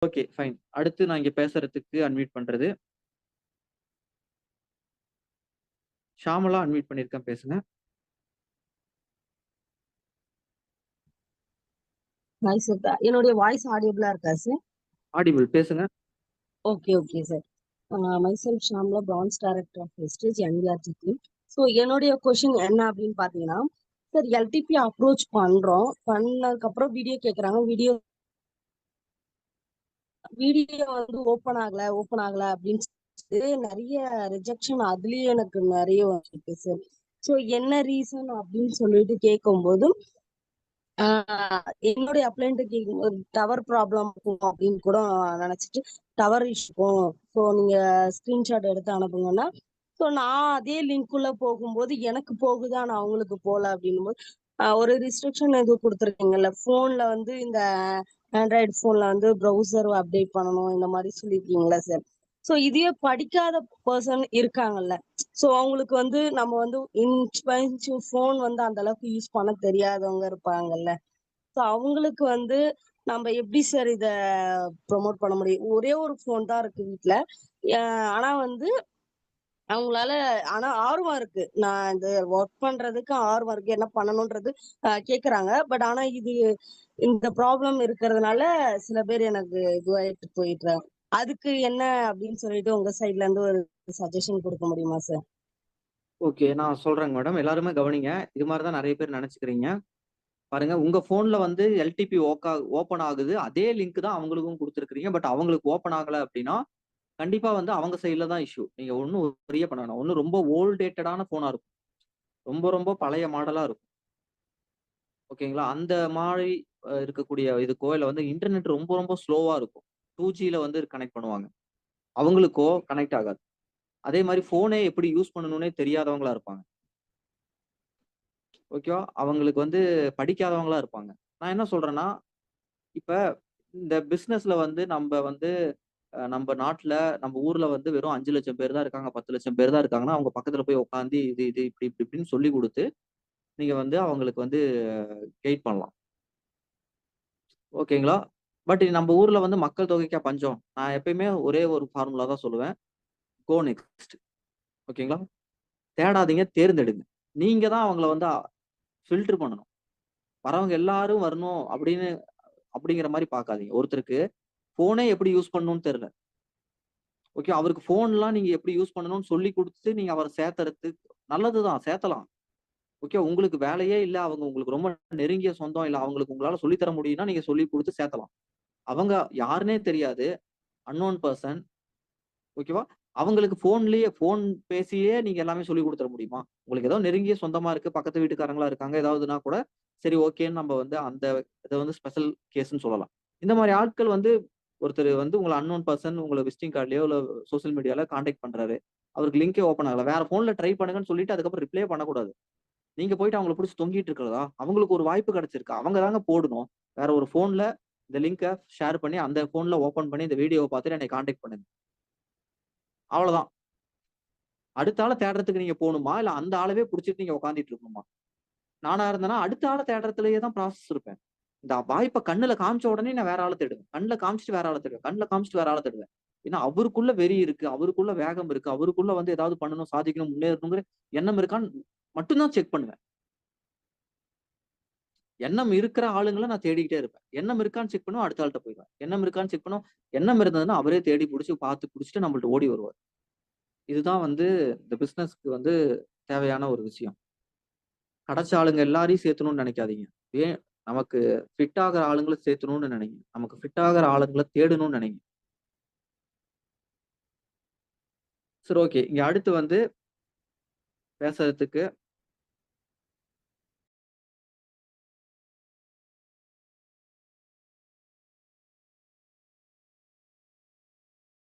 Okay, fine. அடுத்து நான் இங்க பேசுறதுக்கு அன்மியூட் பண்றது. ஷாமலா அன்மியூட் பண்ணியிருக்கேன், பேசுங்க. Hi sir. என்னுடைய வாய்ஸ் ஆடியபிளா இருக்கா சார்? ஆடிபிள், பேசுங்க. Okay okay sir. Myself Shamla, branch director of வெஸ்டேஜ் என்விஆர்டி டீம். ஸோ என்னுடைய கொஷின் என்ன அப்படின்னு பார்த்தீங்கன்னா, சார் எல்டிபி அப்ரோச் பண்றோம். பண்ணதுக்கப்புறம் வீடியோ கேட்குறாங்க. வீடியோ வீடியோ வந்து ஓப்பன் ஆகல அப்படின்னு சொல்லிட்டு நிறைய ரிஜெக்ஷன் அதுலயே எனக்கு நிறைய வந்துருக்கு சார். ஸோ என்ன ரீசன் அப்படின்னு சொல்லிட்டு கேட்கும்போது என்னுடைய அப்ளைண்ட்டுக்கு டவர் ப்ராப்ளம் இருக்கும் அப்படின்னு கூட நினைச்சிட்டு டவர் இஷ்யூக்கும் ஸோ நீங்க ஸ்கிரீன்ஷாட் எடுத்து அனுப்புங்கன்னா ஸோ நான் அதே லிங்க்குள்ள போகும்போது எனக்கு போகுது ஆனா அவங்களுக்கு போகல அப்படின்னும் போது ஒரு ரிஸ்ட்ரிக்ஷன் எதுவும் கொடுத்துருக்கீங்கல்ல போன்ல வந்து இந்த ஆண்ட்ராய்டு போன்ல வந்து ப்ரௌசர் அப்டேட் பண்ணணும் இந்த மாதிரி சொல்லியிருக்கீங்களா சார்? ஸோ இதையே படிக்காத பர்சன் இருக்காங்கல்ல, ஸோ அவங்களுக்கு வந்து நம்ம வந்து இன்ஸ்பென்சிவ் ஃபோன் வந்து அந்த அளவுக்கு யூஸ் பண்ண தெரியாதவங்க இருப்பாங்கல்ல, ஸோ அவங்களுக்கு வந்து நம்ம எப்படி சார் இத ப்ரொமோட் பண்ண முடியும்? ஒரே ஒரு ஃபோன் தான் இருக்கு வீட்ல. ஆனா வந்து அவங்களால ஆனா ஆர்வம் இருக்கு. நான் இந்த ஒர்க் பண்றதுக்கு ஆர்வம் இருக்கு. என்ன பண்ணணும்ன்றது கேக்குறாங்க. பட் ஆனா இது இந்த ப்ராப்ளம் இருக்கிறதுனால சில பேர் எனக்கு இதுவாயிட்டு போயிடுறாங்க. அதுக்கு என்ன அப்படின்னு சொல்லிட்டு உங்க சைட்ல இருந்து ஒரு சஜஷன் கொடுக்க முடியுமா சார்? ஓகே, நான் சொல்றேங்க மேடம். எல்லாருமே கவனிங்க. இது மாதிரி தான் நிறைய பேர் நினைச்சுக்கிறீங்க. பாருங்க, உங்க போன்ல வந்து எல்டிபி ஓப்பன் ஆகுது. அதே லிங்க் தான் அவங்களுக்கும் கொடுத்துருக்கீங்க. பட் அவங்களுக்கு ஓப்பன் ஆகல அப்படின்னா கண்டிப்பா வந்து அவங்க சைட்ல தான் இஷ்யூ. நீங்க ஒன்னும் ஒரே பண்ண வேணாம். ஒன்னும் ரொம்ப ஓல்டேட்டடான போனா இருக்கும். ரொம்ப ரொம்ப பழைய மாடலா இருக்கும். ஓகேங்களா? அந்த மாதிரி இருக்கக்கூடிய இதுக்கோ இல்ல வந்து இன்டர்நெட் ரொம்ப ரொம்ப ஸ்லோவா இருக்கும். 2Gல வந்து கனெக்ட் பண்ணுவாங்க. அவங்களுக்கோ கனெக்ட் ஆகாது. அதே மாதிரி போனே எப்படி யூஸ் பண்ணணும்னே தெரியாதவங்களா இருப்பாங்க. ஓகேவா? அவங்களுக்கு வந்து படிக்காதவங்களா இருப்பாங்க. நான் என்ன சொல்றேன்னா, இப்ப இந்த பிசினஸ்ல வந்து நம்ம நாட்டுல, நம்ம ஊர்ல வந்து வெறும் 5,00,000 பேர் தான் இருக்காங்க, 10,00,000 பேர் தான் இருக்காங்கன்னா, அவங்க பக்கத்துல போய் உட்கார்ந்து இது இப்படின்னு சொல்லிக் குடுத்து, நீங்க வந்து அவங்களுக்கு வந்து கைட் பண்ணலாம். ஓகேங்களா? பட் நம்ம ஊர்ல வந்து மக்கள் தொகைக்கா பஞ்சம்? நான் எப்பயுமே ஒரே ஒரு ஃபார்முலா தான் சொல்லுவேன். Go next. ஓகேங்களா? தேடாதீங்க, தேர்ந்தெடுங்க. நீங்க தான் அவங்கள வந்து ஃபில்டர் பண்ணணும். வரவங்க எல்லாரும் வரணும் அப்படிங்கிற மாரி பார்க்காதீங்க. ஒருத்தருக்கு ஃபோனே எப்படி யூஸ் பண்ணணும்னு தெரியல. ஓகே. அவருக்கு ஃபோன்லாம் நீங்க எப்படி யூஸ் பண்ணணும்னு சொல்லிக் குடுத்து, நீங்க அவர சேர்த்துறது நல்லதுதான், சேர்த்தலாம். ஓகே. உங்களுக்கு வேலையே இல்ல, அவங்க உங்களுக்கு ரொம்ப நெருங்கிய சொந்தம், இல்ல அவங்களுக்கு உங்களால சொல்லி தர முடியும்னா, நீங்க சொல்லிக் குடுத்து சேர்த்தலாம். அவங்க யாருன்னே தெரியாது. Unknown person. ஓகேவா? அவங்களுக்கு ஃபோன் பேசியே நீங்க எல்லாமே சொல்லிக் குடுத்துற முடியுமா? உங்களுக்கு ஏதோ நெருங்கிய சொந்தமா இருக்கு, பக்கத்து வீட்டுக்காரங்களா இருக்காங்க, ஏதாவதுன்னா கூட, சரி ஓகேன்னு நம்ம வந்து அந்த இத வந்து ஸ்பெஷல் கேஸ்ன்னு சொல்லலாம். இந்த மாரி ஆட்கள் வந்து ஒருத்தர் வந்து உங்கள அன்னோன் பெர்சன் உங்கள விசிட்டிங் கார்ட்லயோ, இல்ல சோசியல் மீடியால கான்டாக்ட் பண்றாரு. அவருக்கு லிங்கே ஓப்பன் ஆகல. வேற ஃபோன்ல ட்ரை பண்ணுங்கன்னு சொல்லிட்டு அதுக்கப்புறம் ரிப்ளே பண்ணக்கூடாது. நீங்க போயிட்டு அவங்கள புடிச்சு தொங்கிட்டு இருக்கிறதா? அவங்களுக்கு ஒரு வாய்ப்பு கிடைச்சிருக்கு. அவங்க தாங்க போடணும். வேற ஒரு ஃபோன்ல இந்த லிங்க ஷேர் பண்ணி, அந்த ஃபோன்ல ஓப்பன் பண்ணி இந்த வீடியோவ பார்த்துட்டு என்னை கான்டாக்ட் பண்ணுங்க. அவ்வளதான். அடுத்த ஆள தேடுறதுக்கு நீங்க போணுமா? இல்ல அந்த ஆளவே புடிச்சிட்டு நீங்க உட்கார்ந்துட்டு இருக்கணுமா? நானா இருந்தேன்னா, அடுத்த ஆள தேடுறதுலயே தான் ப்ராசஸ் இருப்பேன். இந்த வாய்ப்ப கண்ணுல காமிச்ச உடனே நான் வேற ஆள தேடுவேன். கண்ல காமிச்சுட்டு வேற ஆள தேடுவேன். கண்ல காமிச்சுட்டு வேற ஆள தேடுவேன். ஏன்னா அவருக்குள்ள வெறி இருக்கு. அவருக்குள்ள வேகம் இருக்கு. அவருக்குள்ள வந்து ஏதாவது பண்ணணும், சாதிக்கணும், முன்னேறணுங்கிற எண்ணம் இருக்கான்னு மட்டும் தான் செக் பண்ணுவேன். எண்ணம் இருக்கிற ஆளுங்கள நான் தேடிக்கிட்டே இருப்பேன். எண்ணம் இருக்கான்னு செக் பண்ணுவேன். அடுத்த ஆள்ட்ட போயிருவேன். எண்ணம் இருக்கான்னு செக் பண்ணுவோம். எண்ணம் இருந்ததுன்னா அவரே தேடி புடிச்சு பார்த்து புடிச்சுட்டு நம்மள்ட்ட ஓடி வருவாரு. இதுதான் வந்து இந்த பிசினஸ்க்கு வந்து தேவையான ஒரு விஷயம். கிடைச்ச ஆளுங்க எல்லாரையும் சேர்த்தணும்னு நினைக்காதீங்க. ஏன் நமக்கு ஃபிட் ஆகுற ஆளுங்கள சேர்த்தணும்னு நினைங்க. நமக்கு ஃபிட் ஆகுற ஆளுங்கள தேடணும்னு நினைங்க. சரி, ஓகே. இங்க அடுத்து வந்து பேசுறதுக்கு